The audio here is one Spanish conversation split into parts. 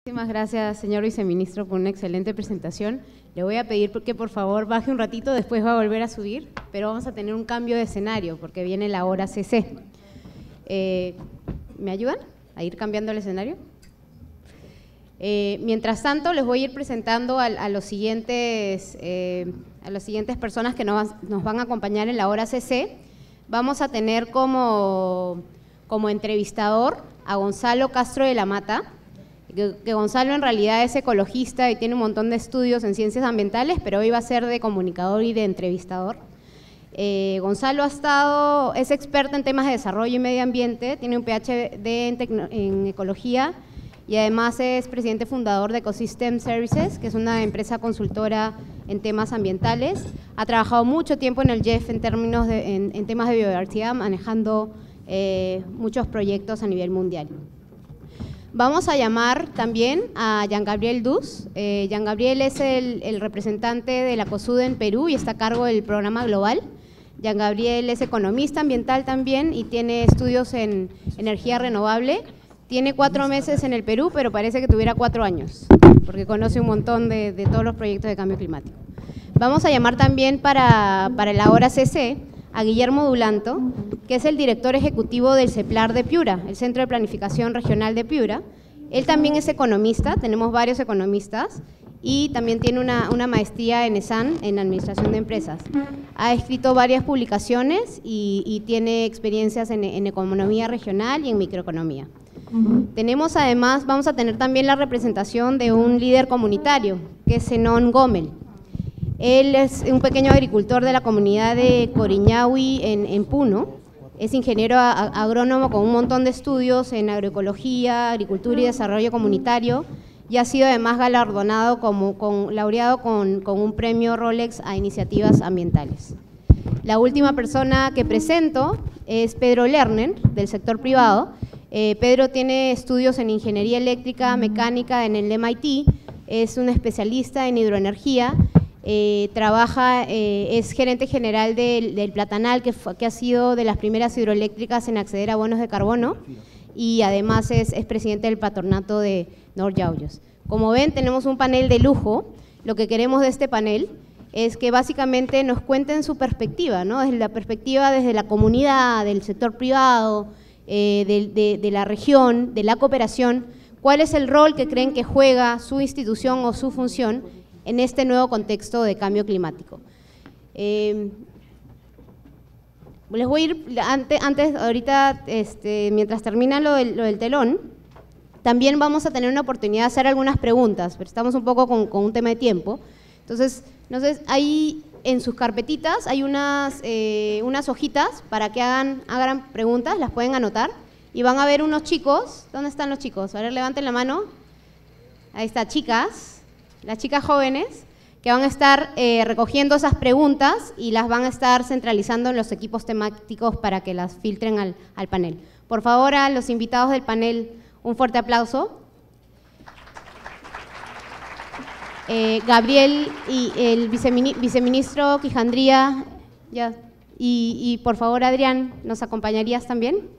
Muchísimas gracias, señor viceministro, por una excelente presentación. Le voy a pedir que por favor baje un ratito, después va a volver a subir, pero vamos a tener un cambio de escenario porque viene la hora CC. ¿Me ayudan a ir cambiando el escenario? Mientras tanto, les voy a ir presentando a las siguientes personas que nos van a acompañar en la hora CC. Vamos a tener como entrevistador a Gonzalo Castro de la Mata, que Gonzalo en realidad es ecologista y tiene un montón de estudios en ciencias ambientales, pero hoy va a ser de comunicador y de entrevistador. Gonzalo es experto en temas de desarrollo y medio ambiente, tiene un PhD en ecología y además es presidente fundador de Ecosystem Services, que es una empresa consultora en temas ambientales. Ha trabajado mucho tiempo en el GEF en temas de biodiversidad, manejando muchos proyectos a nivel mundial. Vamos a llamar también a Jean Gabriel Dus. Jean Gabriel es el representante de la COSUD en Perú y está a cargo del programa global. Jean Gabriel es economista ambiental también y tiene estudios en energía renovable. Tiene 4 meses en el Perú, pero parece que tuviera 4 años, porque conoce un montón de todos los proyectos de cambio climático. Vamos a llamar también para la hora CC a Guillermo Dulanto, que es el director ejecutivo del CEPLAR de Piura, el Centro de Planificación Regional de Piura. Él también es economista, tenemos varios economistas, y también tiene una maestría en ESAN, en Administración de Empresas. Ha escrito varias publicaciones y tiene experiencias en economía regional y en microeconomía. Tenemos además, vamos a tener también la representación de un líder comunitario, que es Zenón Gómez. Él es un pequeño agricultor de la comunidad de Coriñahui en Puno. Es ingeniero agrónomo con un montón de estudios en agroecología, agricultura y desarrollo comunitario, y ha sido además galardonado laureado con un premio Rolex a iniciativas ambientales. La última persona que presento es Pedro Lerner, del sector privado. Pedro tiene estudios en ingeniería eléctrica, mecánica en el MIT, es un especialista en hidroenergía. Es gerente general del Platanal, que ha sido de las primeras hidroeléctricas en acceder a bonos de carbono, y además es presidente del patronato de Noryauyos. Como ven, tenemos un panel de lujo. Lo que queremos de este panel es que básicamente nos cuenten su perspectiva, ¿no? Desde la perspectiva, desde la comunidad, del sector privado, de la región, de la cooperación, cuál es el rol que creen que juega su institución o su función en este nuevo contexto de cambio climático. Les voy a ir, ahorita, mientras termina lo del telón, también vamos a tener una oportunidad de hacer algunas preguntas, pero estamos un poco con un tema de tiempo. Entonces, ahí en sus carpetitas hay unas hojitas para que hagan preguntas, las pueden anotar, y van a ver unos chicos. ¿Dónde están los chicos? A ver, levanten la mano. Ahí está, chicas. Las chicas jóvenes que van a estar recogiendo esas preguntas y las van a estar centralizando en los equipos temáticos para que las filtren al panel. Por favor, a los invitados del panel, un fuerte aplauso. Gabriel y el viceministro Quijandría, ya, y por favor, Adrián, ¿nos acompañarías también?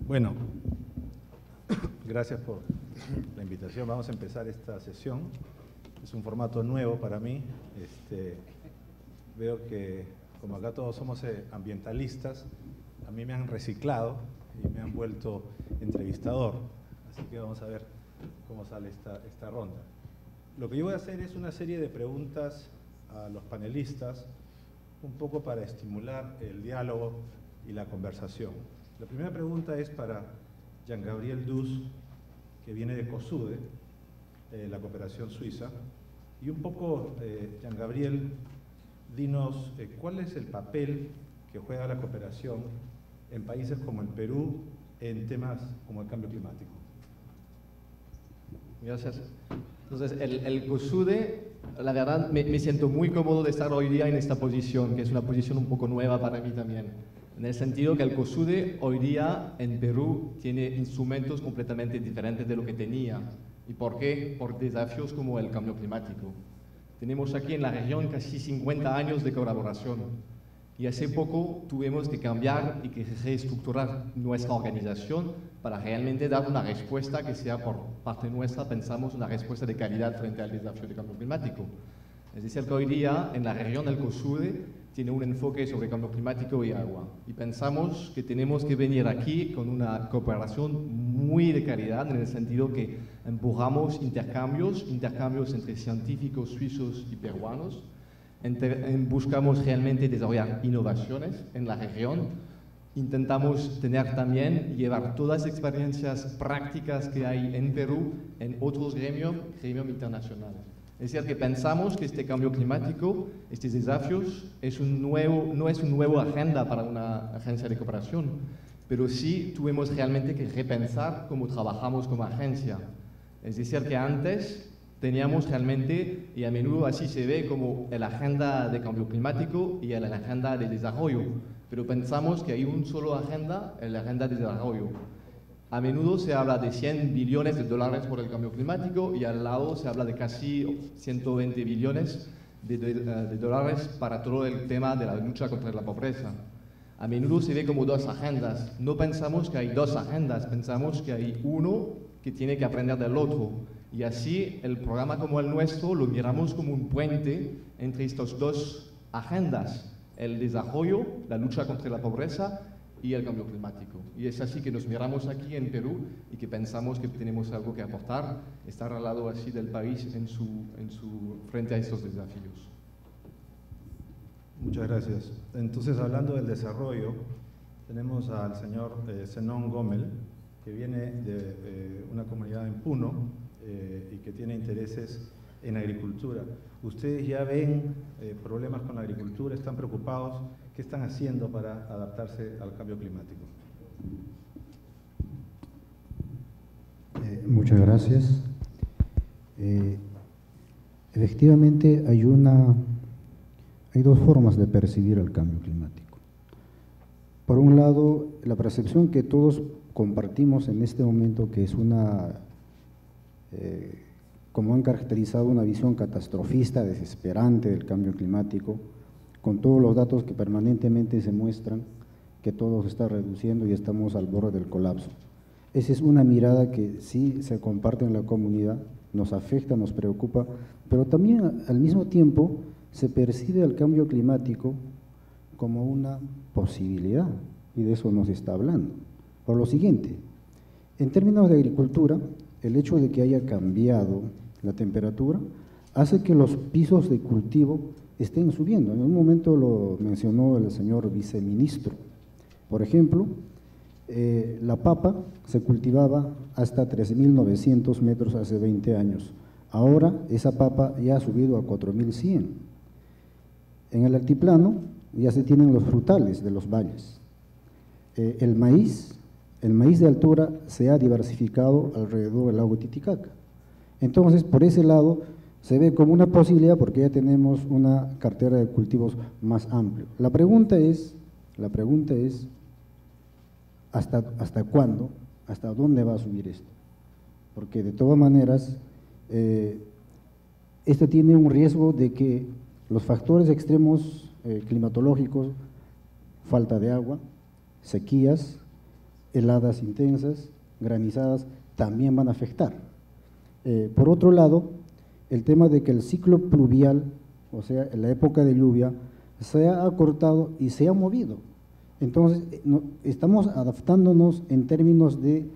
Bueno, gracias por la invitación. Vamos a empezar esta sesión. Es un formato nuevo para mí. veo que como acá todos somos ambientalistas, a mí me han reciclado y me han vuelto entrevistador. Así que vamos a ver cómo sale esta ronda. Lo que yo voy a hacer es una serie de preguntas a los panelistas, un poco para estimular el diálogo y la conversación. La primera pregunta es para Jean-Gabriel Dus, que viene de COSUDE, la cooperación suiza. Y un poco, Jean-Gabriel, dinos cuál es el papel que juega la cooperación en países como el Perú en temas como el cambio climático. Gracias. Entonces, el COSUDE, la verdad, me siento muy cómodo de estar hoy día en esta posición, que es una posición un poco nueva para mí también. En el sentido que el COSUDE hoy día en Perú tiene instrumentos completamente diferentes de lo que tenía. ¿Y por qué? Por desafíos como el cambio climático. Tenemos aquí en la región casi 50 años de colaboración. Y hace poco tuvimos que cambiar y que reestructurar nuestra organización para realmente dar una respuesta que sea por parte nuestra, pensamos, una respuesta de calidad frente al desafío del cambio climático. Es decir, que hoy día en la región del COSUDE tiene un enfoque sobre cambio climático y agua. Y pensamos que tenemos que venir aquí con una cooperación muy de calidad, en el sentido que empujamos intercambios entre científicos suizos y peruanos. Buscamos realmente desarrollar innovaciones en la región. Intentamos tener también, llevar todas las experiencias prácticas que hay en Perú en otros gremios internacionales. Es decir, que pensamos que este cambio climático, estos desafíos, no es un nuevo agenda para una agencia de cooperación, pero sí tuvimos realmente que repensar cómo trabajamos como agencia. Es decir, que antes teníamos realmente, y a menudo así se ve, como la agenda de cambio climático y la agenda de desarrollo, pero pensamos que hay un solo agenda, la agenda de desarrollo. A menudo se habla de 100 billones de dólares por el cambio climático y al lado se habla de casi 120 billones de dólares para todo el tema de la lucha contra la pobreza. A menudo se ve como dos agendas. No pensamos que hay dos agendas, pensamos que hay uno que tiene que aprender del otro. Y así el programa como el nuestro lo miramos como un puente entre estas dos agendas, el desarrollo, la lucha contra la pobreza y el cambio climático. Y es así que nos miramos aquí en Perú y que pensamos que tenemos algo que aportar, estar al lado así del país frente a estos desafíos. Muchas gracias. Entonces, hablando del desarrollo, tenemos al señor Zenón Gómez, que viene de una comunidad en Puno y que tiene intereses en agricultura. ¿Ustedes ya ven problemas con la agricultura? ¿Están preocupados? ¿Qué están haciendo para adaptarse al cambio climático? Muchas gracias. Efectivamente, hay dos formas de percibir el cambio climático. Por un lado, la percepción que todos compartimos en este momento, que es como han caracterizado, una visión catastrofista, desesperante del cambio climático, con todos los datos que permanentemente se muestran que todo se está reduciendo y estamos al borde del colapso. Esa es una mirada que sí se comparte en la comunidad, nos afecta, nos preocupa, pero también al mismo tiempo se percibe el cambio climático como una posibilidad, y de eso nos está hablando. Por lo siguiente, en términos de agricultura, el hecho de que haya cambiado la temperatura hace que los pisos de cultivo estén subiendo. En un momento lo mencionó el señor viceministro. Por ejemplo, la papa se cultivaba hasta 3.900 metros hace 20 años. Ahora esa papa ya ha subido a 4.100. En el altiplano ya se tienen los frutales de los valles. El maíz de altura se ha diversificado alrededor del lago Titicaca. Entonces, por ese lado, se ve como una posibilidad porque ya tenemos una cartera de cultivos más amplia. La pregunta es ¿hasta cuándo? ¿Hasta dónde va a subir esto? Porque de todas maneras, esto tiene un riesgo de que los factores extremos climatológicos, falta de agua, sequías, heladas intensas, granizadas, también van a afectar. Por otro lado, el tema de que el ciclo pluvial, o sea, en la época de lluvia, se ha acortado y se ha movido. Entonces, estamos adaptándonos en términos de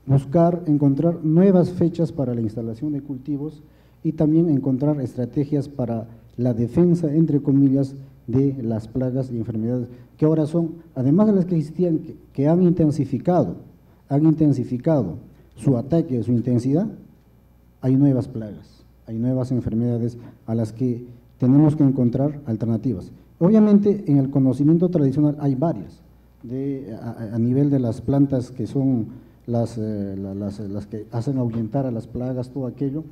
buscar, encontrar nuevas fechas para la instalación de cultivos y también encontrar estrategias para la defensa, entre comillas, de las plagas y enfermedades, que ahora son, además de las que existían, que han intensificado su ataque, su intensidad, hay nuevas plagas, hay nuevas enfermedades a las que tenemos que encontrar alternativas. Obviamente, en el conocimiento tradicional hay varias, a nivel de las plantas que son las que hacen ahuyentar a las plagas, todo aquello,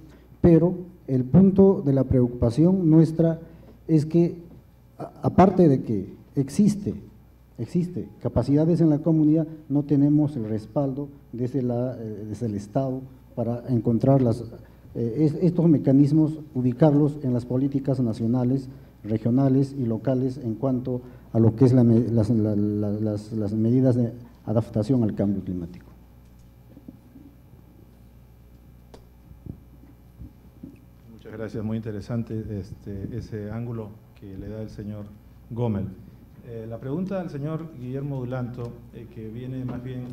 pero el punto de la preocupación nuestra es que, aparte de que existe capacidades en la comunidad, no tenemos el respaldo desde el Estado para encontrar estos mecanismos, ubicarlos en las políticas nacionales, regionales y locales en cuanto a lo que es las medidas de adaptación al cambio climático. Muchas gracias, muy interesante ese ángulo que le da el señor Gómez. La pregunta al señor Guillermo Dulanto, que viene más bien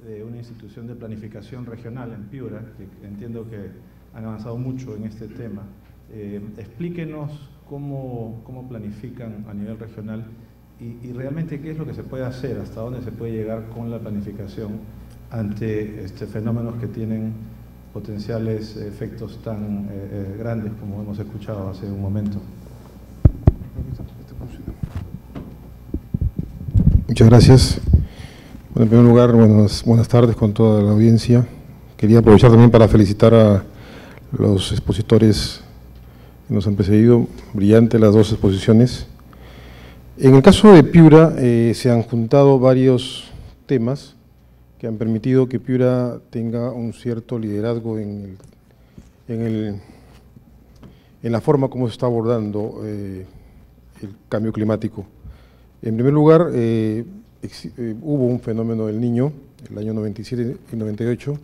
de una institución de planificación regional en Piura, que entiendo que han avanzado mucho en este tema. Explíquenos cómo planifican a nivel regional y realmente qué es lo que se puede hacer, hasta dónde se puede llegar con la planificación ante fenómenos que tienen potenciales efectos tan grandes como hemos escuchado hace un momento. Muchas gracias. Bueno, en primer lugar, buenas tardes con toda la audiencia. Quería aprovechar también para felicitar a los expositores que nos han precedido. Brillante las dos exposiciones. En el caso de Piura se han juntado varios temas que han permitido que Piura tenga un cierto liderazgo en la forma como se está abordando el cambio climático. En primer lugar, hubo un fenómeno del Niño, el año 97 y 98,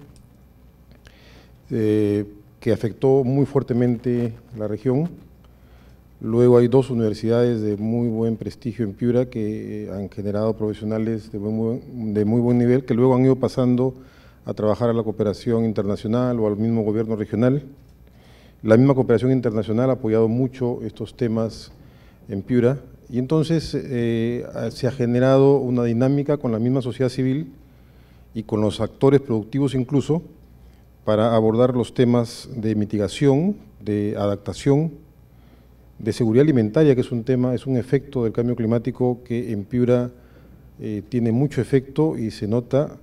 que afectó muy fuertemente la región. Luego hay dos universidades de muy buen prestigio en Piura que han generado profesionales de muy buen nivel, que luego han ido pasando a trabajar a la cooperación internacional o al mismo gobierno regional. La misma cooperación internacional ha apoyado mucho estos temas en Piura y entonces se ha generado una dinámica con la misma sociedad civil y con los actores productivos incluso para abordar los temas de mitigación, de adaptación, de seguridad alimentaria, que es un efecto del cambio climático que en Piura tiene mucho efecto y se nota,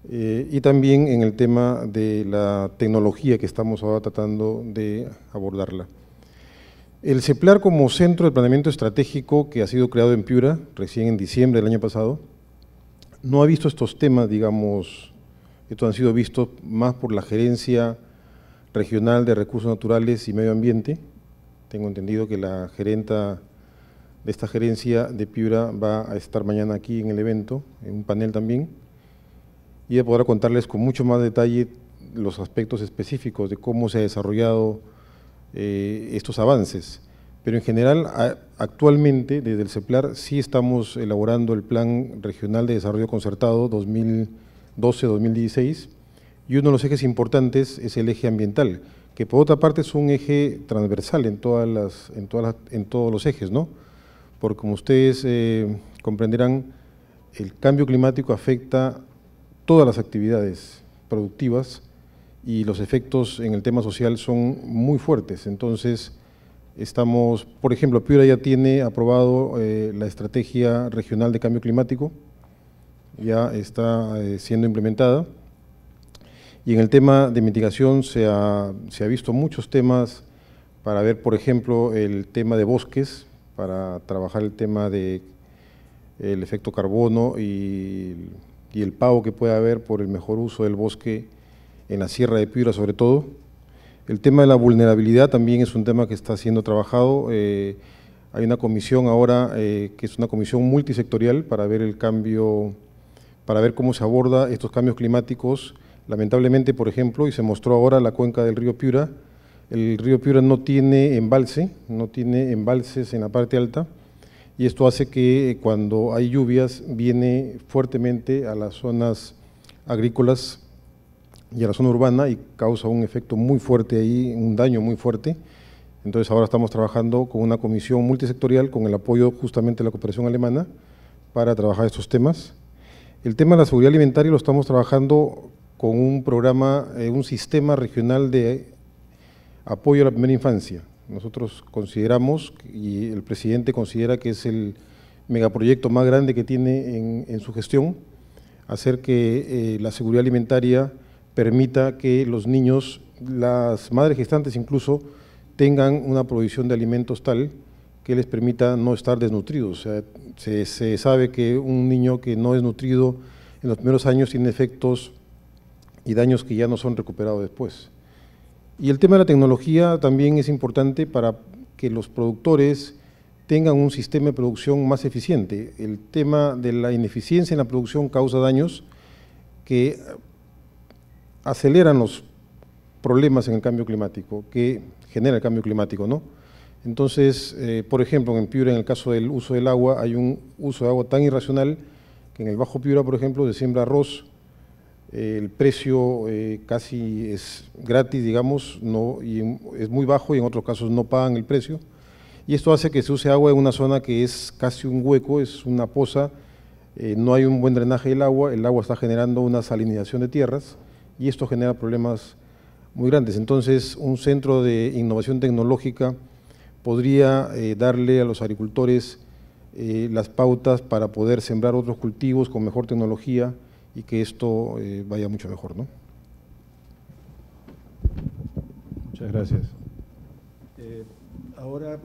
y también en el tema de la tecnología que estamos ahora tratando de abordarla. El CEPLAR como centro de planeamiento estratégico que ha sido creado en Piura, recién en diciembre del año pasado, no ha visto estos temas, digamos, estos han sido vistos más por la Gerencia Regional de Recursos Naturales y Medio Ambiente. Tengo entendido que la gerenta de esta gerencia de Piura va a estar mañana aquí en el evento, en un panel también, y ella podrá contarles con mucho más detalle los aspectos específicos de cómo se ha desarrollado estos avances. Pero en general, actualmente, desde el CEPLAR, sí estamos elaborando el Plan Regional de Desarrollo Concertado 2012-2016, y uno de los ejes importantes es el eje ambiental, que por otra parte es un eje transversal en todos los ejes, ¿no? Porque como ustedes comprenderán, el cambio climático afecta todas las actividades productivas y los efectos en el tema social son muy fuertes. Entonces, estamos, por ejemplo, Piura ya tiene aprobado la Estrategia Regional de Cambio Climático, ya está siendo implementada. Y en el tema de mitigación se ha visto muchos temas para ver, por ejemplo, el tema de bosques, para trabajar el tema del efecto carbono y el pago que puede haber por el mejor uso del bosque en la Sierra de Piura sobre todo. El tema de la vulnerabilidad también es un tema que está siendo trabajado. Hay una comisión ahora que es una comisión multisectorial para ver el cambio, para ver cómo se aborda estos cambios climáticos. Lamentablemente, por ejemplo, y se mostró ahora la cuenca del río Piura, el río Piura no tiene embalse, no tiene embalses en la parte alta, y esto hace que cuando hay lluvias viene fuertemente a las zonas agrícolas y a la zona urbana y causa un efecto muy fuerte ahí, un daño muy fuerte. Entonces ahora estamos trabajando con una comisión multisectorial con el apoyo justamente de la cooperación alemana para trabajar estos temas. El tema de la seguridad alimentaria lo estamos trabajando con un programa, un sistema regional de apoyo a la primera infancia. Nosotros consideramos, y el presidente considera que es el megaproyecto más grande que tiene en su gestión, hacer que la seguridad alimentaria permita que los niños, las madres gestantes incluso, tengan una provisión de alimentos tal que les permita no estar desnutridos. O sea, se sabe que un niño que no es nutrido en los primeros años tiene efectos y daños que ya no son recuperados después. Y el tema de la tecnología también es importante para que los productores tengan un sistema de producción más eficiente. El tema de la ineficiencia en la producción causa daños que aceleran los problemas en el cambio climático, que genera el cambio climático, ¿no? Entonces, por ejemplo, en Piura, en el caso del uso del agua, hay un uso de agua tan irracional que en el Bajo Piura, por ejemplo, se siembra arroz, el precio casi es gratis, digamos, y es muy bajo y en otros casos no pagan el precio. Y esto hace que se use agua en una zona que es casi un hueco, es una poza, no hay un buen drenaje del agua, el agua está generando una salinización de tierras y esto genera problemas muy grandes. Entonces, un centro de innovación tecnológica podría darle a los agricultores las pautas para poder sembrar otros cultivos con mejor tecnología y que esto vaya mucho mejor, ¿no? Muchas gracias. Ahora,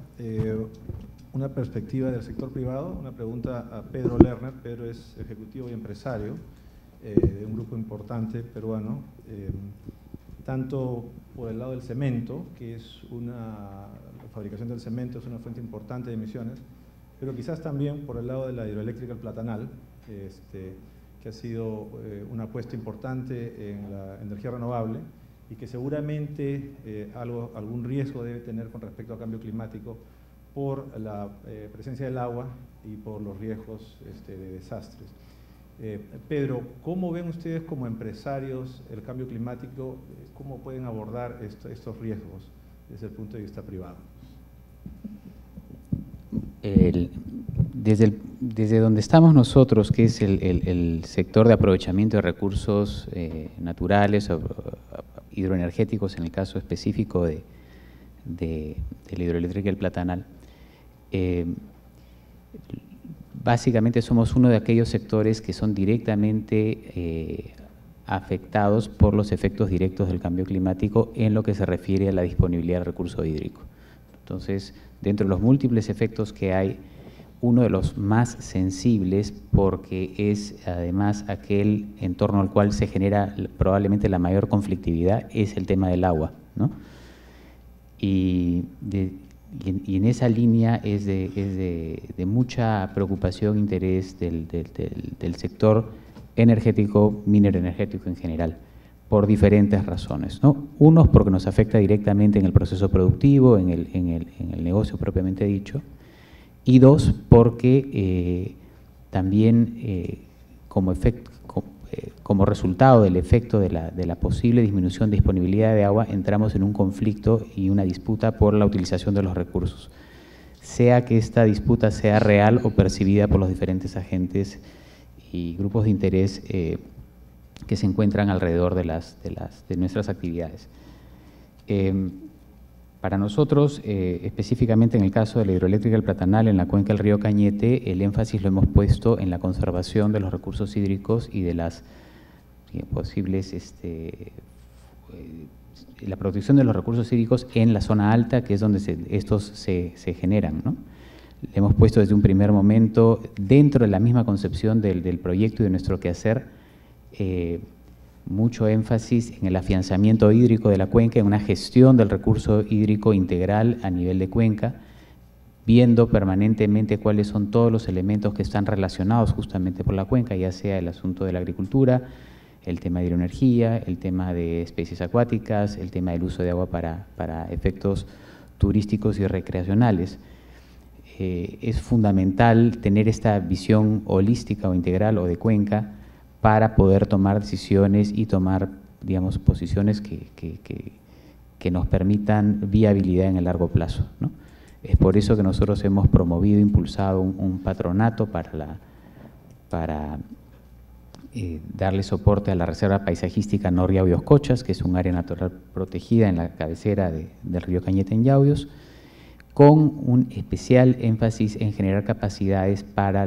una perspectiva del sector privado, una pregunta a Pedro Lerner. Pedro es ejecutivo y empresario de un grupo importante peruano, tanto por el lado del cemento, que es la fabricación del cemento es una fuente importante de emisiones, pero quizás también por el lado de la hidroeléctrica El Platanal, que ha sido una apuesta importante en la energía renovable y que seguramente algún riesgo debe tener con respecto al cambio climático por la presencia del agua y por los riesgos de desastres. Pedro, ¿cómo ven ustedes como empresarios el cambio climático? ¿Cómo pueden abordar estos riesgos desde el punto de vista privado? Desde donde estamos nosotros, que es el sector de aprovechamiento de recursos naturales, hidroenergéticos, en el caso específico de la hidroeléctrica El Platanal, básicamente somos uno de aquellos sectores que son directamente afectados por los efectos directos del cambio climático en lo que se refiere a la disponibilidad del recurso hídrico. Entonces, dentro de los múltiples efectos que hay, uno de los más sensibles, porque es además aquel en torno al cual se genera probablemente la mayor conflictividad, es el tema del agua, ¿no? Y en esa línea es de mucha preocupación e interés del sector energético, minero energético en general, por diferentes razones, ¿no? Unos porque nos afecta directamente en el proceso productivo, en el negocio propiamente dicho, y dos porque también como resultado del efecto de la posible disminución de disponibilidad de agua, entramos en un conflicto y una disputa por la utilización de los recursos, sea que esta disputa sea real o percibida por los diferentes agentes y grupos de interés que se encuentran alrededor de nuestras actividades. Para nosotros, específicamente en el caso de la hidroeléctrica El Platanal en la cuenca del río Cañete, el énfasis lo hemos puesto en la conservación de los recursos hídricos y de las posibles, la protección de los recursos hídricos en la zona alta, que es donde estos se generan, ¿no? Le hemos puesto desde un primer momento, dentro de la misma concepción del proyecto y de nuestro quehacer, mucho énfasis en el afianzamiento hídrico de la cuenca, en una gestión del recurso hídrico integral a nivel de cuenca, viendo permanentemente cuáles son todos los elementos que están relacionados justamente por la cuenca, ya sea el asunto de la agricultura, el tema de hidroenergía, el tema de especies acuáticas, el tema del uso de agua para efectos turísticos y recreacionales. es fundamental tener esta visión holística o integral o de cuenca para poder tomar decisiones y tomar, digamos, posiciones que nos permitan viabilidad en el largo plazo, ¿no? Es por eso que nosotros hemos promovido, impulsado un patronato para darle soporte a la Reserva Paisajística Nor Yauyos Cochas, que es un área natural protegida en la cabecera del río Cañete en Yauyos, con un especial énfasis en generar capacidades para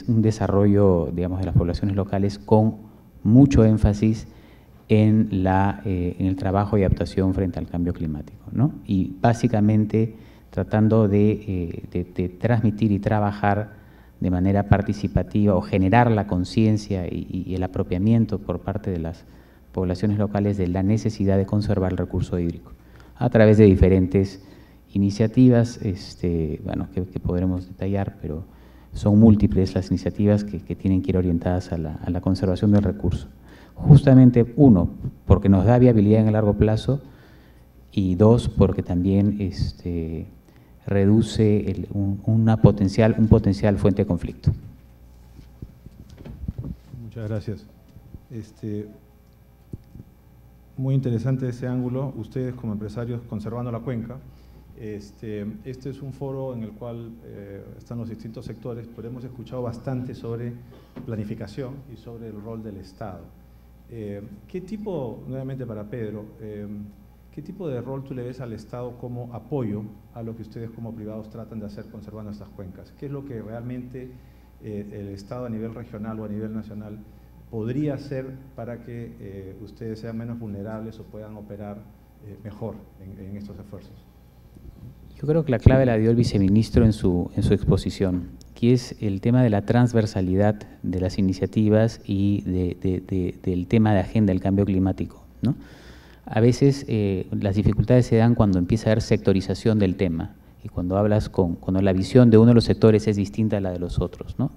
un desarrollo, digamos, de las poblaciones locales, con mucho énfasis en el trabajo y adaptación frente al cambio climático, ¿no? Y básicamente tratando de transmitir y trabajar de manera participativa o generar la conciencia y el apropiamiento por parte de las poblaciones locales de la necesidad de conservar el recurso hídrico a través de diferentes iniciativas, bueno, que podremos detallar, pero son múltiples las iniciativas que tienen que ir orientadas a la conservación del recurso. Justamente, uno, porque nos da viabilidad en el largo plazo, y dos, porque también reduce un potencial fuente de conflicto. Muchas gracias. Muy interesante ese ángulo, ustedes como empresarios conservando la cuenca. Este es un foro en el cual están los distintos sectores, pero hemos escuchado bastante sobre planificación y sobre el rol del Estado. ¿Qué tipo, nuevamente para Pedro, qué tipo de rol tú le ves al Estado como apoyo a lo que ustedes como privados tratan de hacer conservando estas cuencas? ¿Qué es lo que realmente el Estado a nivel regional o a nivel nacional podría hacer para que ustedes sean menos vulnerables o puedan operar mejor en estos esfuerzos? Yo creo que la clave la dio el viceministro en su exposición, que es el tema de la transversalidad de las iniciativas y del tema de agenda del cambio climático, ¿no? A veces las dificultades se dan cuando empieza a haber sectorización del tema y cuando cuando la visión de uno de los sectores es distinta a la de los otros, ¿no?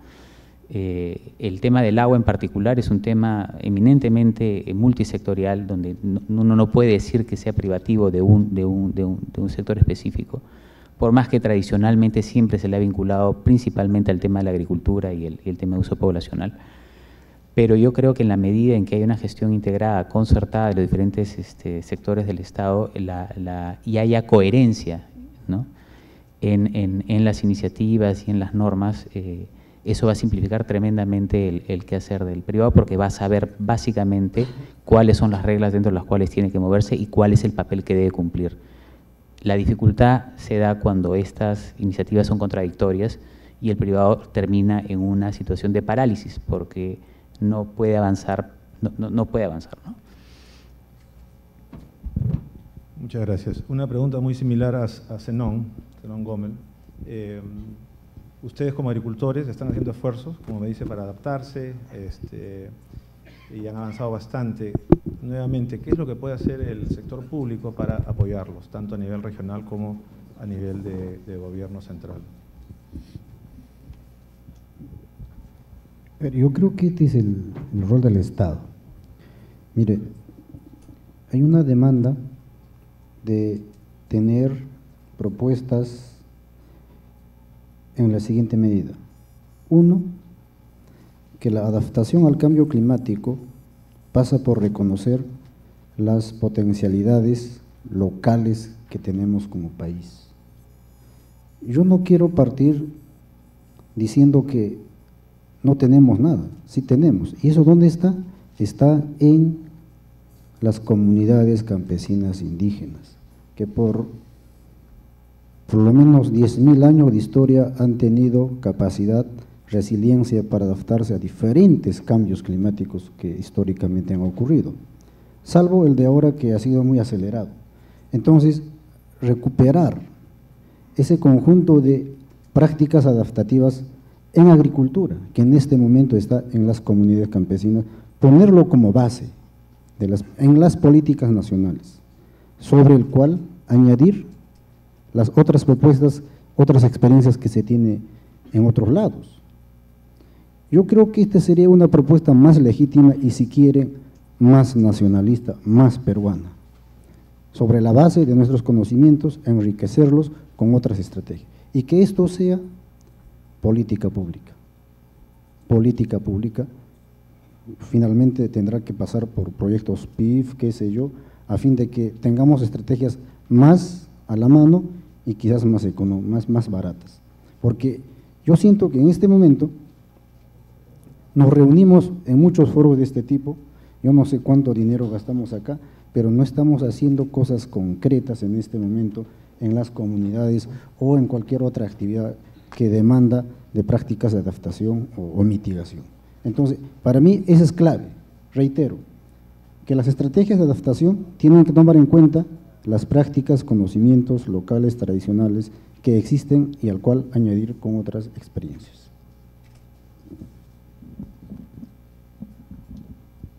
El tema del agua en particular es un tema eminentemente multisectorial, donde uno no puede decir que sea privativo de un sector específico, por más que tradicionalmente siempre se le ha vinculado principalmente al tema de la agricultura y el tema de uso poblacional. Pero yo creo que en la medida en que hay una gestión integrada, concertada de los diferentes sectores del Estado y haya coherencia, ¿no?, en las iniciativas y en las normas, eso va a simplificar tremendamente el quehacer del privado, porque va a saber básicamente cuáles son las reglas dentro de las cuales tiene que moverse y cuál es el papel que debe cumplir. La dificultad se da cuando estas iniciativas son contradictorias y el privado termina en una situación de parálisis, porque no puede avanzar, no puede avanzar, ¿no? Muchas gracias. Una pregunta muy similar a Zenón Gómez. Ustedes como agricultores están haciendo esfuerzos, como me dice, para adaptarse y han avanzado bastante. Nuevamente, ¿qué es lo que puede hacer el sector público para apoyarlos, tanto a nivel regional como a nivel de gobierno central? Yo creo que este es el rol del Estado. Mire, hay una demanda de tener propuestas en la siguiente medida. Uno, que la adaptación al cambio climático pasa por reconocer las potencialidades locales que tenemos como país. Yo no quiero partir diciendo que no tenemos nada, sí tenemos. ¿Y eso dónde está? Está en las comunidades campesinas indígenas, que por lo menos 10.000 años de historia han tenido capacidad, resiliencia para adaptarse a diferentes cambios climáticos que históricamente han ocurrido, salvo el de ahora que ha sido muy acelerado. Entonces, recuperar ese conjunto de prácticas adaptativas en agricultura, que en este momento está en las comunidades campesinas, ponerlo como base en las políticas nacionales, sobre el cual añadir las otras propuestas, otras experiencias que se tiene en otros lados. Yo creo que esta sería una propuesta más legítima y, si quieren, más nacionalista, más peruana, sobre la base de nuestros conocimientos, enriquecerlos con otras estrategias. y que esto sea política pública. Política pública, finalmente tendrá que pasar por proyectos PIF, qué sé yo, a fin de que tengamos estrategias más a la mano y quizás más baratas. Porque yo siento que en este momento nos reunimos en muchos foros de este tipo, yo no sé cuánto dinero gastamos acá, pero no estamos haciendo cosas concretas en este momento en las comunidades o en cualquier otra actividad que demanda de prácticas de adaptación o mitigación. Entonces, para mí eso es clave, reitero, que las estrategias de adaptación tienen que tomar en cuenta las prácticas, conocimientos locales, tradicionales que existen y al cual añadir con otras experiencias.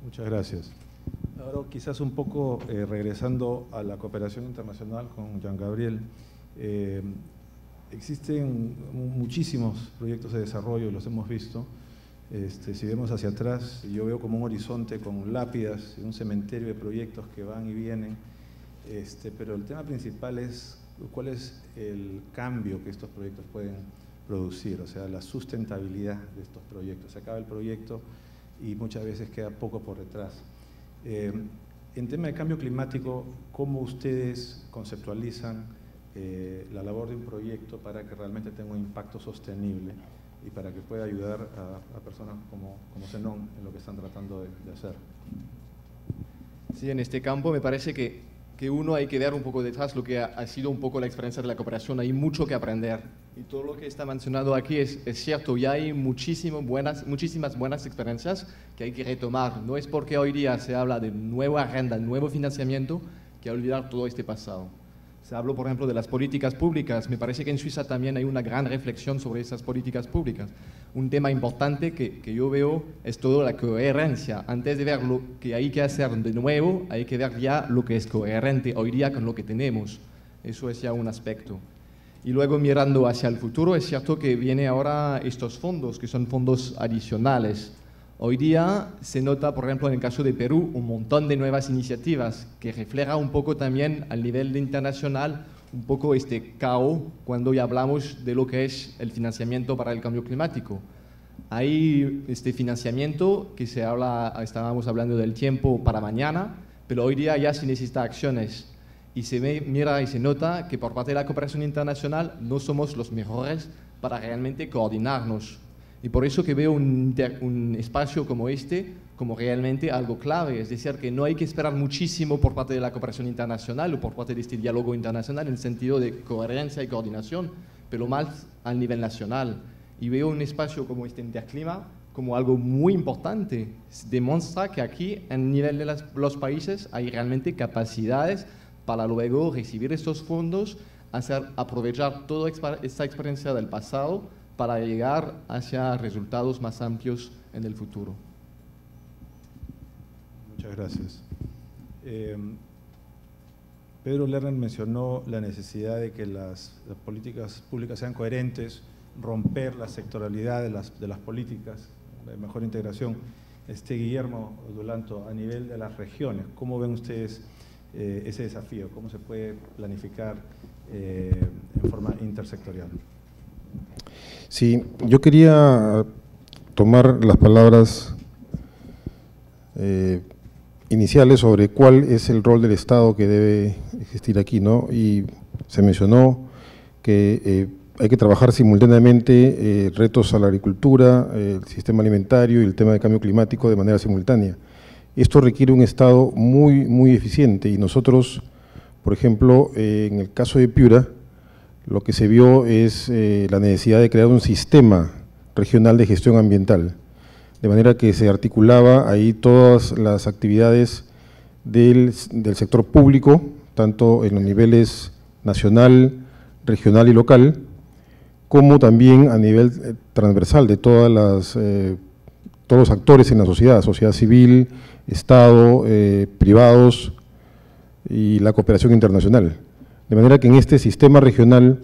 Muchas gracias. Ahora quizás un poco regresando a la cooperación internacional con Jean Gabriel, existen muchísimos proyectos de desarrollo, los hemos visto. Si vemos hacia atrás, yo veo como un horizonte con lápidas, un cementerio de proyectos que van y vienen, pero el tema principal es cuál es el cambio que estos proyectos pueden producir, o sea, la sustentabilidad de estos proyectos. Se acaba el proyecto y muchas veces queda poco por detrás. En tema de cambio climático, ¿cómo ustedes conceptualizan la labor de un proyecto para que realmente tenga un impacto sostenible y para que pueda ayudar a personas como Zenón en lo que están tratando de hacer? Sí, en este campo me parece que uno hay que ver un poco detrás lo que ha sido un poco la experiencia de la cooperación. Hay mucho que aprender y todo lo que está mencionado aquí es cierto, ya hay muchísimas buenas experiencias que hay que retomar. No es porque hoy día se habla de nueva agenda, nuevo financiamiento, que hay que olvidar todo este pasado. Se habló, por ejemplo, de las políticas públicas. Me parece que en Suiza también hay una gran reflexión sobre esas políticas públicas. Un tema importante que yo veo es toda la coherencia. Antes de ver lo que hay que hacer de nuevo, hay que ver ya lo que es coherente hoy día con lo que tenemos. Eso es ya un aspecto. Y luego mirando hacia el futuro, es cierto que vienen ahora estos fondos, que son fondos adicionales. Hoy día se nota, por ejemplo, en el caso de Perú, un montón de nuevas iniciativas que refleja un poco también al nivel internacional, un poco este caos cuando ya hablamos de lo que es el financiamiento para el cambio climático. Hay este financiamiento que estábamos hablando del tiempo para mañana, pero hoy día ya se necesita acciones. Y se mira y se nota que por parte de la cooperación internacional no somos los mejores para realmente coordinarnos. Y por eso que veo un espacio como este como realmente algo clave, es decir, que no hay que esperar muchísimo por parte de la cooperación internacional o por parte de este diálogo internacional en el sentido de coherencia y coordinación, pero más al nivel nacional. Y veo un espacio como este Interclima como algo muy importante. Demuestra que aquí, en nivel de los países, hay realmente capacidades para luego recibir estos fondos, aprovechar toda esta experiencia del pasado para llegar hacia resultados más amplios en el futuro. Muchas gracias. Pedro Lerner mencionó la necesidad de que las políticas públicas sean coherentes, romper la sectorialidad de las políticas, de mejor integración. Guillermo Dulanto, a nivel de las regiones, ¿cómo ven ustedes ese desafío? ¿Cómo se puede planificar en forma intersectorial? Sí, yo quería tomar las palabras iniciales sobre cuál es el rol del Estado que debe existir aquí, ¿no? Y se mencionó que hay que trabajar simultáneamente retos a la agricultura, el sistema alimentario y el tema de cambio climático de manera simultánea. Esto requiere un Estado muy eficiente y nosotros, por ejemplo, en el caso de Piura, lo que se vio es la necesidad de crear un sistema regional de gestión ambiental, de manera que se articulaba ahí todas las actividades del sector público, tanto en los niveles nacional, regional y local, como también a nivel transversal de todos los actores en la sociedad civil, Estado, privados y la cooperación internacional. De manera que en este sistema regional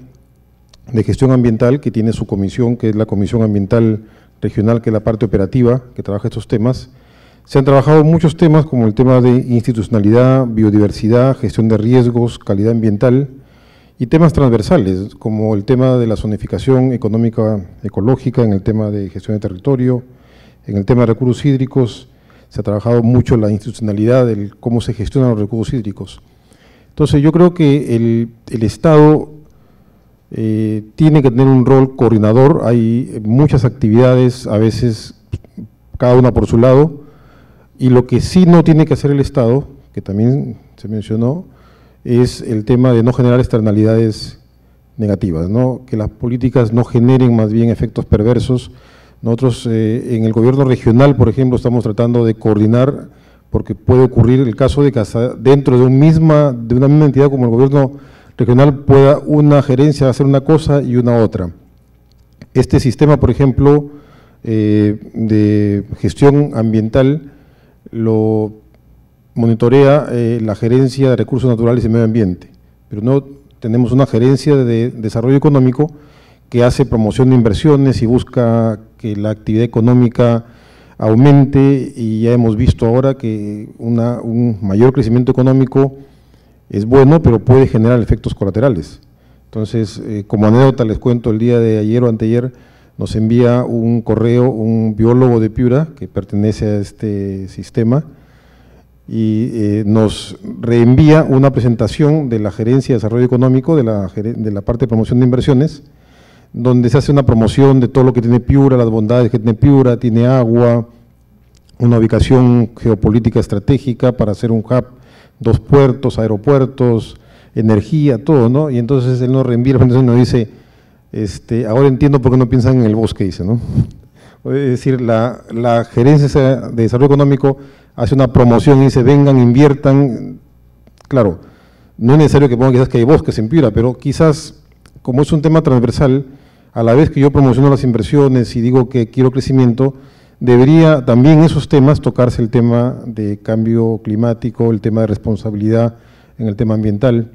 de gestión ambiental, que tiene su comisión, que es la Comisión Ambiental Regional, que es la parte operativa que trabaja estos temas, se han trabajado muchos temas como el tema de institucionalidad, biodiversidad, gestión de riesgos, calidad ambiental, y temas transversales, como el tema de la zonificación económica ecológica, en el tema de gestión de territorio, en el tema de recursos hídricos. Se ha trabajado mucho la institucionalidad del cómo se gestionan los recursos hídricos. Entonces yo creo que el Estado tiene que tener un rol coordinador. Hay muchas actividades, a veces cada una por su lado, y lo que sí no tiene que hacer el Estado, que también se mencionó, es el tema de no generar externalidades negativas, ¿no? Que las políticas no generen más bien efectos perversos. Nosotros en el gobierno regional, por ejemplo, estamos tratando de coordinar, porque puede ocurrir el caso de que hasta dentro de una misma entidad como el gobierno regional pueda una gerencia hacer una cosa y una otra. Este sistema, por ejemplo, de gestión ambiental lo monitorea la Gerencia de Recursos Naturales y Medio Ambiente, pero no tenemos una gerencia de desarrollo económico que hace promoción de inversiones y busca que la actividad económica aumente, y ya hemos visto ahora que un mayor crecimiento económico es bueno, pero puede generar efectos colaterales. Entonces, como anécdota les cuento, el día de ayer o anteayer nos envía un correo un biólogo de Piura que pertenece a este sistema y nos reenvía una presentación de la Gerencia de Desarrollo Económico, de la parte de promoción de inversiones, donde se hace una promoción de todo lo que tiene Piura, las bondades que tiene Piura, tiene agua, una ubicación geopolítica estratégica para hacer un hub, 2 puertos, aeropuertos, energía, todo, ¿no? Y entonces él nos reenvía la presentación y nos dice, ahora entiendo por qué no piensan en el bosque, dice, ¿no? Es decir, la Gerencia de Desarrollo Económico hace una promoción y dice, vengan, inviertan. Claro, no es necesario que pongan quizás que hay bosques en Piura, pero quizás, como es un tema transversal, a la vez que yo promociono las inversiones y digo que quiero crecimiento, debería también en esos temas tocarse el tema de cambio climático, el tema de responsabilidad en el tema ambiental.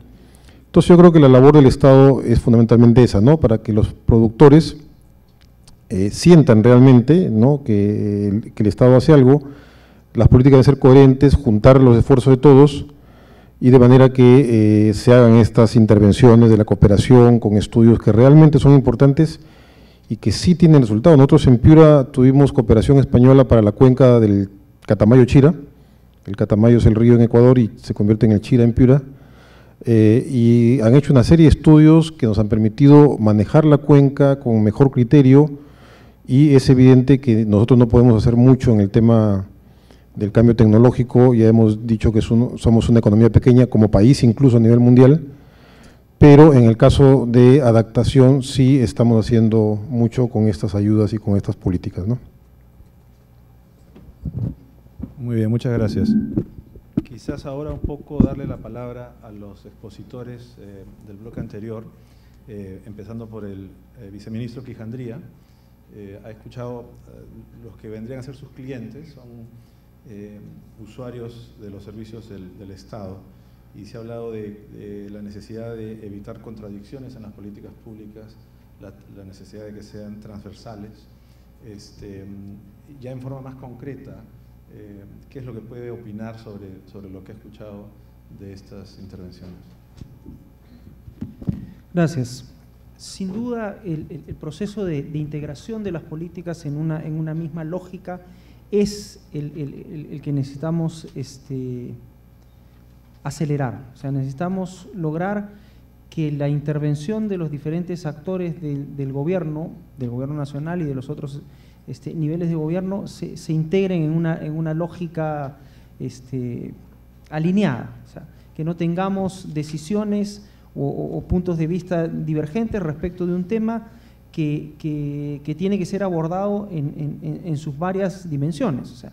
Entonces yo creo que la labor del Estado es fundamentalmente esa, ¿no? Para que los productores sientan realmente, ¿no? que el Estado hace algo, las políticas deben ser coherentes, juntar los esfuerzos de todos, y de manera que se hagan estas intervenciones de la cooperación con estudios que realmente son importantes y que sí tienen resultados. Nosotros en Piura tuvimos cooperación española para la cuenca del Catamayo-Chira. El Catamayo es el río en Ecuador y se convierte en el Chira en Piura. Y han hecho una serie de estudios que nos han permitido manejar la cuenca con mejor criterio, y es evidente que nosotros no podemos hacer mucho en el tema del cambio tecnológico. Ya hemos dicho que somos una economía pequeña como país, incluso a nivel mundial, pero en el caso de adaptación sí estamos haciendo mucho con estas ayudas y con estas políticas, ¿no? Muy bien, muchas gracias. Quizás ahora un poco darle la palabra a los expositores del bloque anterior, empezando por el viceministro Quijandría. Ha escuchado los que vendrían a ser sus clientes, son usuarios de los servicios del Estado, y se ha hablado de la necesidad de evitar contradicciones en las políticas públicas, la necesidad de que sean transversales. Ya en forma más concreta, ¿qué es lo que puede opinar sobre lo que ha escuchado de estas intervenciones? Gracias. Sin duda, el proceso de integración de las políticas en una misma lógica es el que necesitamos acelerar. O sea, necesitamos lograr que la intervención de los diferentes actores del gobierno nacional y de los otros niveles de gobierno se integren en una lógica alineada. O sea, que no tengamos decisiones o puntos de vista divergentes respecto de un tema que tiene que ser abordado en sus varias dimensiones. O sea,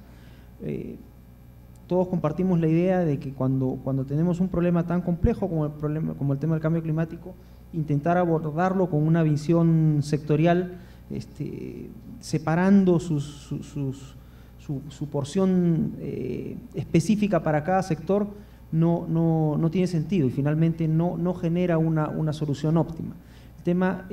todos compartimos la idea de que cuando tenemos un problema tan complejo como el tema del cambio climático, intentar abordarlo con una visión sectorial, separando su porción específica para cada sector, no tiene sentido y finalmente no genera una solución óptima. El tema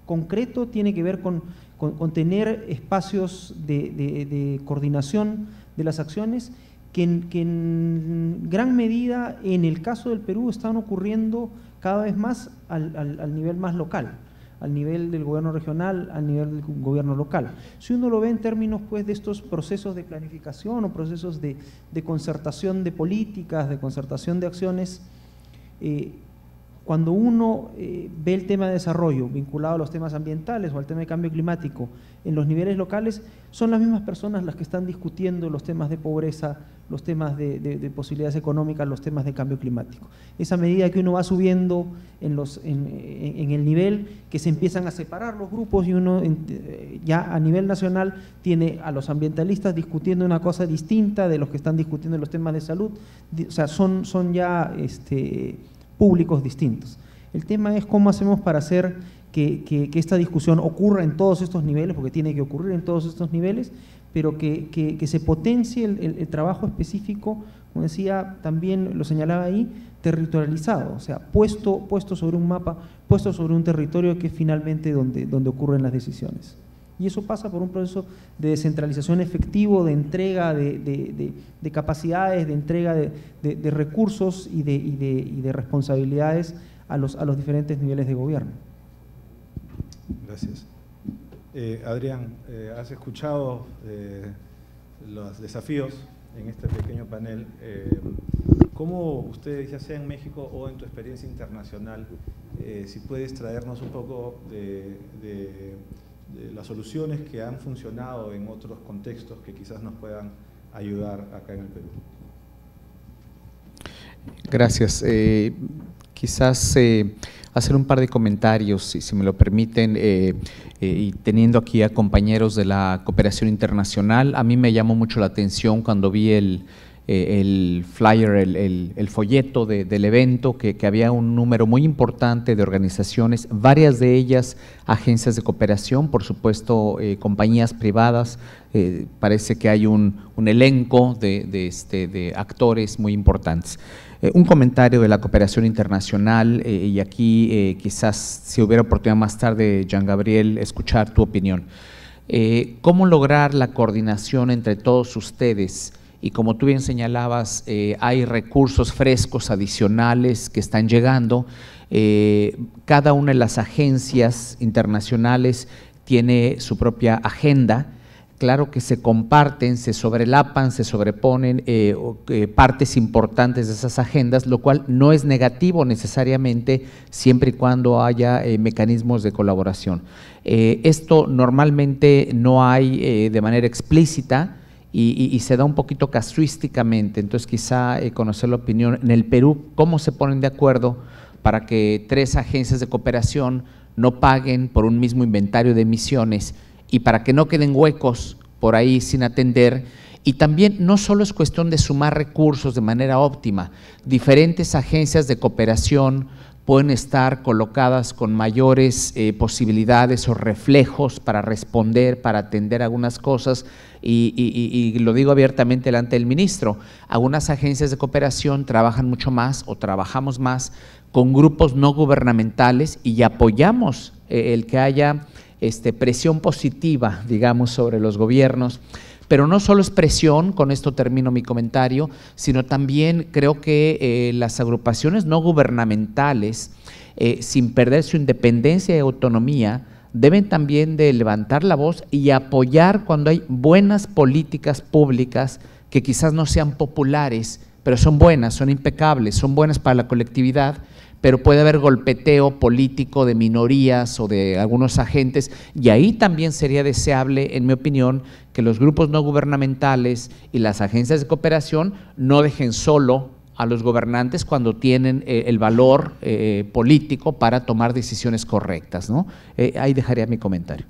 concreto tiene que ver con tener espacios de coordinación de las acciones que en gran medida, en el caso del Perú, están ocurriendo cada vez más al nivel más local, al nivel del gobierno regional, al nivel del gobierno local. Si uno lo ve en términos pues, de estos procesos de planificación o procesos de concertación de políticas, de concertación de acciones, cuando uno ve el tema de desarrollo vinculado a los temas ambientales o al tema de cambio climático en los niveles locales, son las mismas personas las que están discutiendo los temas de pobreza, los temas de posibilidades económicas, los temas de cambio climático. Esa medida que uno va subiendo en el nivel, que se empiezan a separar los grupos y uno ya a nivel nacional tiene a los ambientalistas discutiendo una cosa distinta de los que están discutiendo los temas de salud, o sea, son ya públicos distintos. El tema es cómo hacemos para hacer que esta discusión ocurra en todos estos niveles, porque tiene que ocurrir en todos estos niveles, pero que se potencie el trabajo específico, como decía, también lo señalaba ahí, territorializado, o sea, puesto sobre un mapa, puesto sobre un territorio que es finalmente donde ocurren las decisiones. Y eso pasa por un proceso de descentralización efectivo, de entrega de capacidades, de entrega de recursos y de responsabilidades a los diferentes niveles de gobierno. Gracias. Adrián, has escuchado los desafíos en este pequeño panel. ¿Cómo ustedes, ya sea en México o en tu experiencia internacional, si puedes traernos un poco de las soluciones que han funcionado en otros contextos que quizás nos puedan ayudar acá en el Perú? Gracias. Quizás hacer un par de comentarios, si me lo permiten, y teniendo aquí a compañeros de la cooperación internacional. A mí me llamó mucho la atención cuando vi el flyer, el folleto del evento, que había un número muy importante de organizaciones, varias de ellas agencias de cooperación, por supuesto compañías privadas. Parece que hay un elenco de actores muy importantes. Un comentario de la cooperación internacional, y aquí quizás si hubiera oportunidad más tarde, Jean Gabriel, escuchar tu opinión. ¿Cómo lograr la coordinación entre todos ustedes? Y como tú bien señalabas, hay recursos frescos adicionales que están llegando. Cada una de las agencias internacionales tiene su propia agenda. Claro que se comparten, se sobrelapan, se sobreponen partes importantes de esas agendas, lo cual no es negativo necesariamente siempre y cuando haya mecanismos de colaboración. Esto normalmente no hay de manera explícita y se da un poquito casuísticamente, entonces quizá conocer la opinión. En el Perú, ¿cómo se ponen de acuerdo para que 3 agencias de cooperación no paguen por un mismo inventario de emisiones y para que no queden huecos por ahí sin atender? Y también no solo es cuestión de sumar recursos de manera óptima, diferentes agencias de cooperación pueden estar colocadas con mayores posibilidades o reflejos para responder, para atender algunas cosas, y lo digo abiertamente delante del ministro, algunas agencias de cooperación trabajan mucho más o trabajamos más con grupos no gubernamentales y apoyamos el que haya presión positiva, digamos, sobre los gobiernos. Pero no solo es presión, con esto termino mi comentario, sino también creo que las agrupaciones no gubernamentales, sin perder su independencia y autonomía, deben también de levantar la voz y apoyar cuando hay buenas políticas públicas que quizás no sean populares, pero son buenas, son impecables, son buenas para la colectividad, pero puede haber golpeteo político de minorías o de algunos agentes, y ahí también sería deseable, en mi opinión, que los grupos no gubernamentales y las agencias de cooperación no dejen solo a los gobernantes cuando tienen el valor político para tomar decisiones correctas, ¿no? Ahí dejaría mi comentario.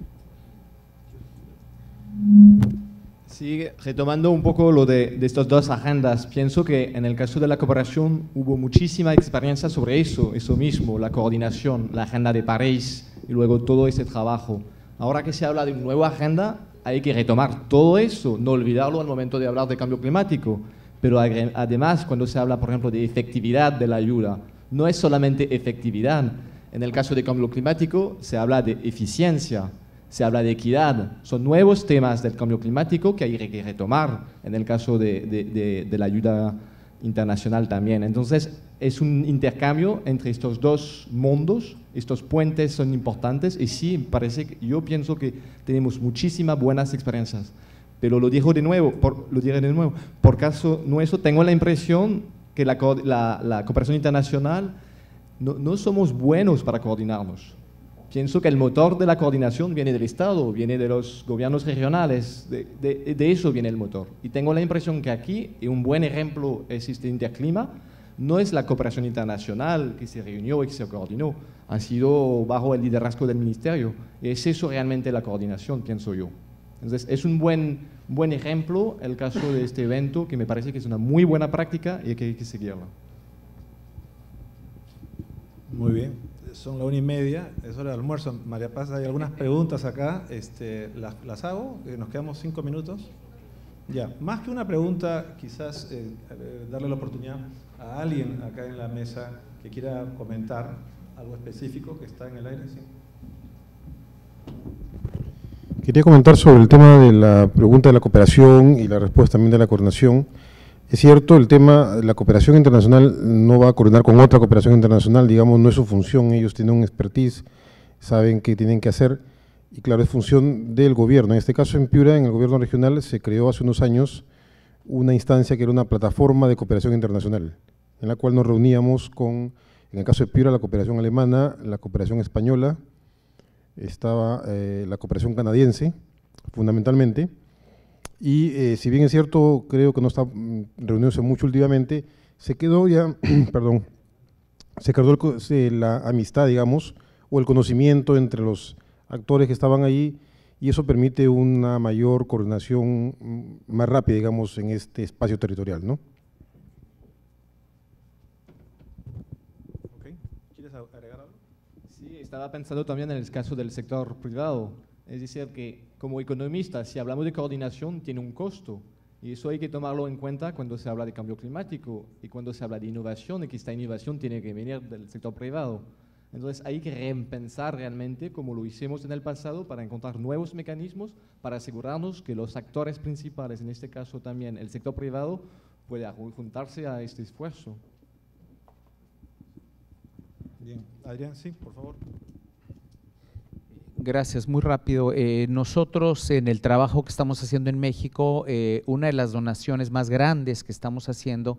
Sí, retomando un poco lo de estas 2 agendas, pienso que en el caso de la cooperación hubo muchísima experiencia sobre eso mismo, la coordinación, la agenda de París y luego todo ese trabajo. Ahora que se habla de una nueva agenda, hay que retomar todo eso, no olvidarlo al momento de hablar de cambio climático, pero además cuando se habla, por ejemplo, de efectividad de la ayuda, no es solamente efectividad. En el caso de cambio climático se habla de eficiencia. se habla de equidad. Son nuevos temas del cambio climático que hay que retomar en el caso de la ayuda internacional también. Entonces, es un intercambio entre estos dos mundos, estos puentes son importantes y sí, yo pienso que tenemos muchísimas buenas experiencias. Pero lo diré de nuevo, por caso nuestro, tengo la impresión que la cooperación internacional no somos buenos para coordinarnos. Pienso que el motor de la coordinación viene del Estado, viene de los gobiernos regionales, de eso viene el motor. Y tengo la impresión que aquí, y un buen ejemplo es este Interclima, no es la cooperación internacional que se reunió y que se coordinó, ha sido bajo el liderazgo del ministerio. Y es eso realmente la coordinación, pienso yo. Entonces, es un buen ejemplo el caso de este evento, que me parece que es una muy buena práctica y que hay que seguirla. Muy bien, son la 1:30, es hora de almuerzo. María Paz, hay algunas preguntas acá, las hago, nos quedamos 5 minutos. Ya, más que una pregunta, quizás darle la oportunidad a alguien acá en la mesa que quiera comentar algo específico que está en el aire. ¿Sí? Quería comentar sobre el tema de la pregunta de la cooperación y la respuesta también de la coordinación. Es cierto, el tema de la cooperación internacional no va a coordinar con otra cooperación internacional, digamos, no es su función, ellos tienen un expertise, saben qué tienen que hacer, y claro, es función del gobierno. En este caso, en Piura, en el gobierno regional, se creó hace unos años una instancia que era una plataforma de cooperación internacional, en la cual nos reuníamos con, en el caso de Piura, la cooperación alemana, la cooperación española, estaba la cooperación canadiense, fundamentalmente, y si bien es cierto, creo que no está reuniéndose mucho últimamente, se quedó ya, perdón, se quedó la amistad, digamos, o el conocimiento entre los actores que estaban ahí, y eso permite una mayor coordinación más rápida, digamos, en este espacio territorial, ¿no? Okay. ¿Quieres agregar algo? Sí, estaba pensando también en el caso del sector privado, es decir, que como economista, si hablamos de coordinación, tiene un costo, y eso hay que tomarlo en cuenta cuando se habla de cambio climático y cuando se habla de innovación, y que esta innovación tiene que venir del sector privado. Entonces hay que repensar realmente, como lo hicimos en el pasado, para encontrar nuevos mecanismos, para asegurarnos que los actores principales, en este caso también el sector privado, pueda juntarse a este esfuerzo. Bien, Adrián, sí, por favor. Gracias, muy rápido. Nosotros en el trabajo que estamos haciendo en México, una de las donaciones más grandes que estamos haciendo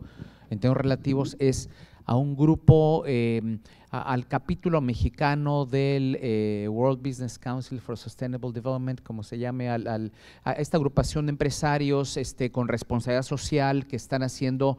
en términos relativos es a un grupo, al capítulo mexicano del World Business Council for Sustainable Development, como se llame, a esta agrupación de empresarios con responsabilidad social que están haciendo,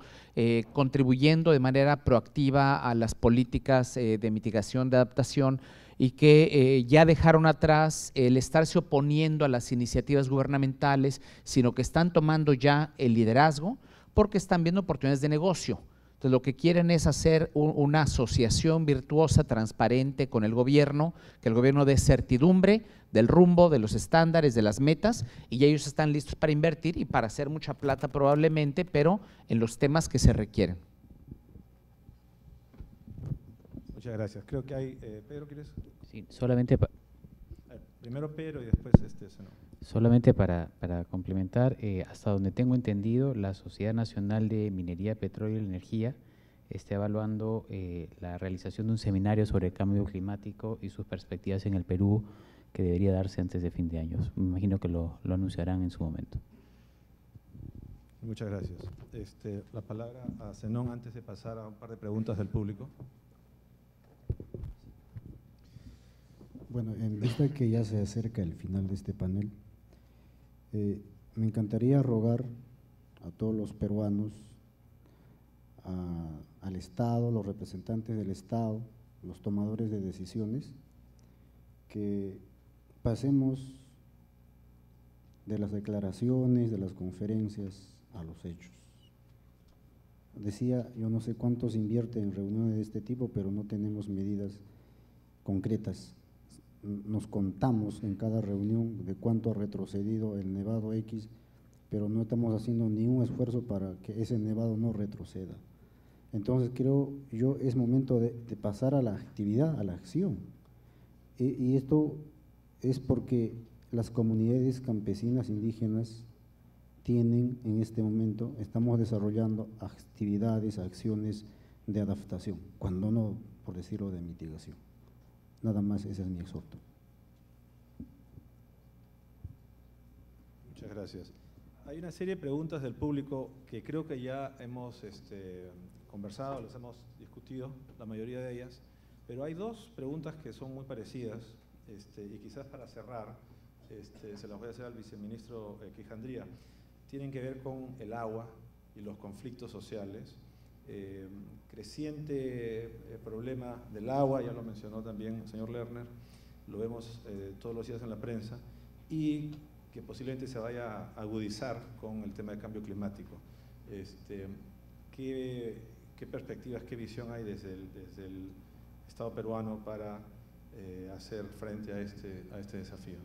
contribuyendo de manera proactiva a las políticas de mitigación, de adaptación, y que ya dejaron atrás el estarse oponiendo a las iniciativas gubernamentales, sino que están tomando ya el liderazgo porque están viendo oportunidades de negocio. Entonces, lo que quieren es hacer una asociación virtuosa, transparente con el gobierno, que el gobierno dé certidumbre del rumbo, de los estándares, de las metas, y ya ellos están listos para invertir y para hacer mucha plata probablemente, pero en los temas que se requieren. Muchas gracias. Creo que hay… Pedro, ¿quieres? Sí, solamente primero Pedro y después Zenón. Solamente para complementar, hasta donde tengo entendido, la Sociedad Nacional de Minería, Petróleo y Energía está evaluando la realización de un seminario sobre el cambio climático y sus perspectivas en el Perú, que debería darse antes de fin de año. Me imagino que lo anunciarán en su momento. Muchas gracias. La palabra a Zenón antes de pasar a un par de preguntas del público. Bueno, en vista de que ya se acerca el final de este panel, me encantaría rogar a todos los peruanos, al Estado, los representantes del Estado, los tomadores de decisiones, que pasemos de las declaraciones, de las conferencias, a los hechos. Decía, yo no sé cuánto se invierte en reuniones de este tipo, pero no tenemos medidas concretas. Nos contamos en cada reunión de cuánto ha retrocedido el nevado X, pero no estamos haciendo ningún esfuerzo para que ese nevado no retroceda. Entonces creo yo es momento de pasar a la actividad, a la acción. Y esto es porque las comunidades campesinas indígenas tienen en este momento, estamos desarrollando actividades, acciones de adaptación, cuando no, por decirlo, de mitigación. Nada más, ese es mi exhorto. Muchas gracias. Hay una serie de preguntas del público que creo que ya hemos conversado, las hemos discutido, la mayoría de ellas, pero hay dos preguntas que son muy parecidas y quizás para cerrar se las voy a hacer al viceministro Quijandría. Tienen que ver con el agua y los conflictos sociales. Creciente problema del agua, ya lo mencionó también el señor Lerner, lo vemos todos los días en la prensa, y que posiblemente se vaya a agudizar con el tema del cambio climático. ¿Qué perspectivas, qué visión hay desde el Estado peruano para hacer frente a este desafío?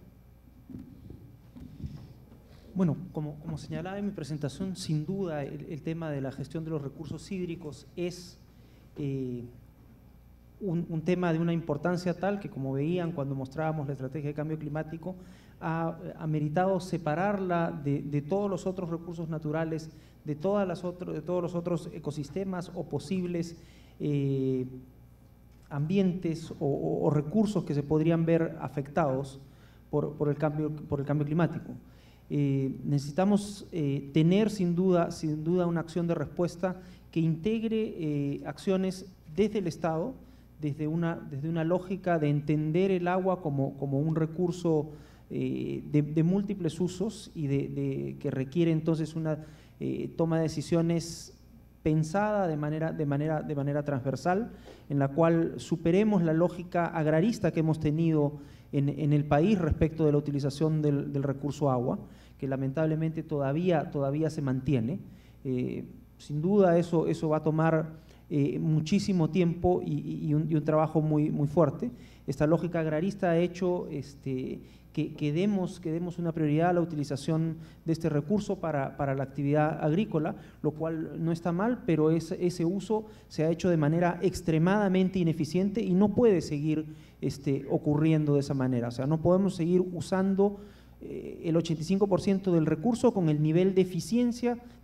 Bueno, como señalaba en mi presentación, sin duda el tema de la gestión de los recursos hídricos es un tema de una importancia tal que, como veían cuando mostrábamos la estrategia de cambio climático, ha meritado separarla de todos los otros recursos naturales, de todos los otros ecosistemas o posibles ambientes o recursos que se podrían ver afectados por el cambio climático. Necesitamos tener sin duda una acción de respuesta que integre acciones desde el Estado, desde una lógica de entender el agua como un recurso de múltiples usos y que requiere entonces una toma de decisiones pensada de manera transversal, en la cual superemos la lógica agrarista que hemos tenido en el país respecto de la utilización del recurso agua, que lamentablemente todavía se mantiene. Sin duda eso va a tomar muchísimo tiempo y un trabajo muy fuerte. Esta lógica agrarista ha hecho que demos una prioridad a la utilización de este recurso para la actividad agrícola, lo cual no está mal, pero ese uso se ha hecho de manera extremadamente ineficiente y no puede seguir ocurriendo de esa manera. O sea, no podemos seguir usando el 85% del recurso con el nivel de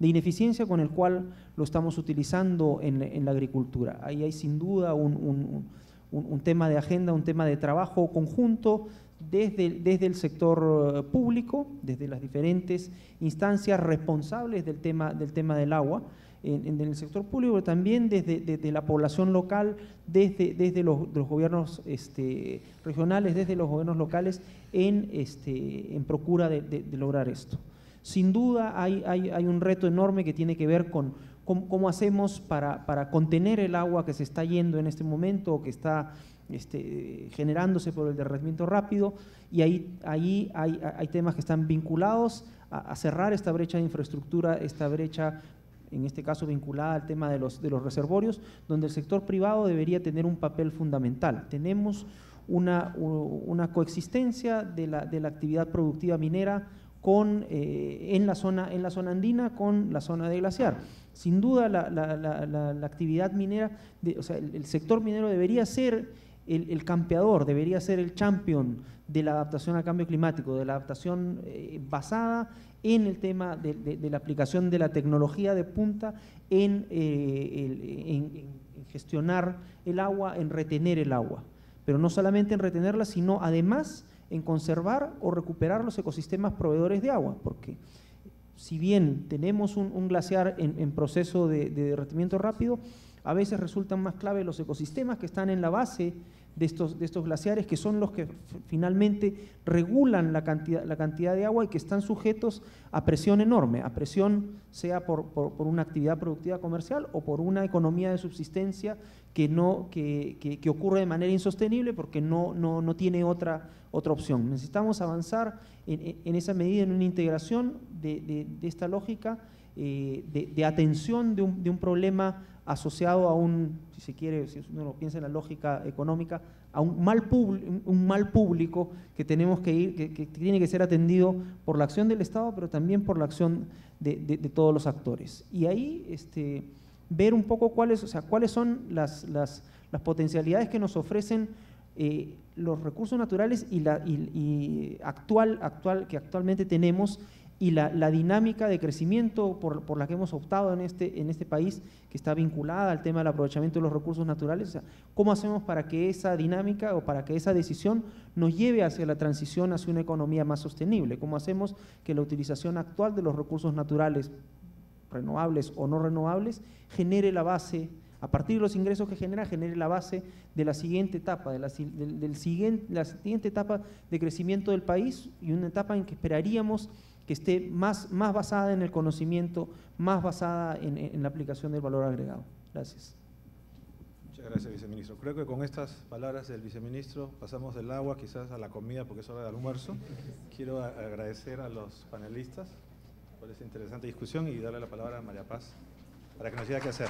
ineficiencia con el cual lo estamos utilizando en la agricultura. Ahí hay sin duda un tema de agenda, un tema de trabajo conjunto desde el sector público, desde las diferentes instancias responsables del tema del agua, en el sector público, pero también desde la población local, desde los gobiernos regionales, desde los gobiernos locales, en procura de lograr esto. Sin duda hay un reto enorme que tiene que ver con cómo hacemos para contener el agua que se está yendo en este momento o que está generándose por el derretimiento rápido, y ahí hay temas que están vinculados a cerrar esta brecha de infraestructura, esta brecha en este caso vinculada al tema de los reservorios, donde el sector privado debería tener un papel fundamental. Tenemos una coexistencia de la actividad productiva minera en la zona andina con la zona de glaciar. Sin duda la actividad minera, o sea, el sector minero debería ser el campeador, debería ser el champion de la adaptación al cambio climático, de la adaptación basada en el tema de la aplicación de la tecnología de punta en gestionar el agua, en retener el agua. Pero no solamente en retenerla, sino además en conservar o recuperar los ecosistemas proveedores de agua, porque si bien tenemos un glaciar en proceso de derretimiento rápido, a veces resultan más clave los ecosistemas que están en la base de estos glaciares, que son los que finalmente regulan la cantidad de agua y que están sujetos a presión enorme, a presión sea por una actividad productiva comercial o por una economía de subsistencia que ocurre de manera insostenible porque no tiene otra opción. Necesitamos avanzar en esa medida en una integración de esta lógica de atención de un problema asociado a si se quiere, si uno lo piensa en la lógica económica, a un mal público que que tiene que ser atendido por la acción del Estado, pero también por la acción de todos los actores. Y ahí ver un poco cuáles son las potencialidades que nos ofrecen los recursos naturales que actualmente tenemos y la dinámica de crecimiento por la que hemos optado en este país, que está vinculada al tema del aprovechamiento de los recursos naturales. O sea, ¿cómo hacemos para que esa dinámica o para que esa decisión nos lleve hacia la transición hacia una economía más sostenible? ¿Cómo hacemos que la utilización actual de los recursos naturales, renovables o no renovables, genere la base, a partir de los ingresos que genere la base de la siguiente etapa, la siguiente etapa de crecimiento del país, y una etapa en que esperaríamos que esté más basada en el conocimiento, más basada en la aplicación del valor agregado? Gracias. Muchas gracias, viceministro. Creo que con estas palabras del viceministro pasamos del agua quizás a la comida, porque es hora de almuerzo. Quiero agradecer a los panelistas por esta interesante discusión y darle la palabra a María Paz para que nos diga qué hacer.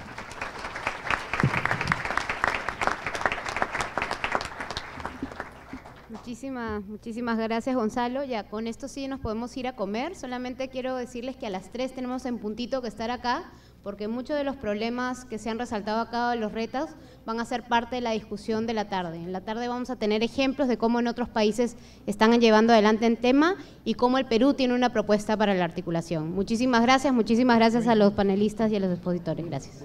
Muchísimas gracias, Gonzalo. Ya con esto sí nos podemos ir a comer. Solamente quiero decirles que a las 3 tenemos en puntito que estar acá, porque muchos de los problemas que se han resaltado acá, de los retos, van a ser parte de la discusión de la tarde. En la tarde vamos a tener ejemplos de cómo en otros países están llevando adelante el tema y cómo el Perú tiene una propuesta para la articulación. Muchísimas gracias a los panelistas y a los expositores. Gracias.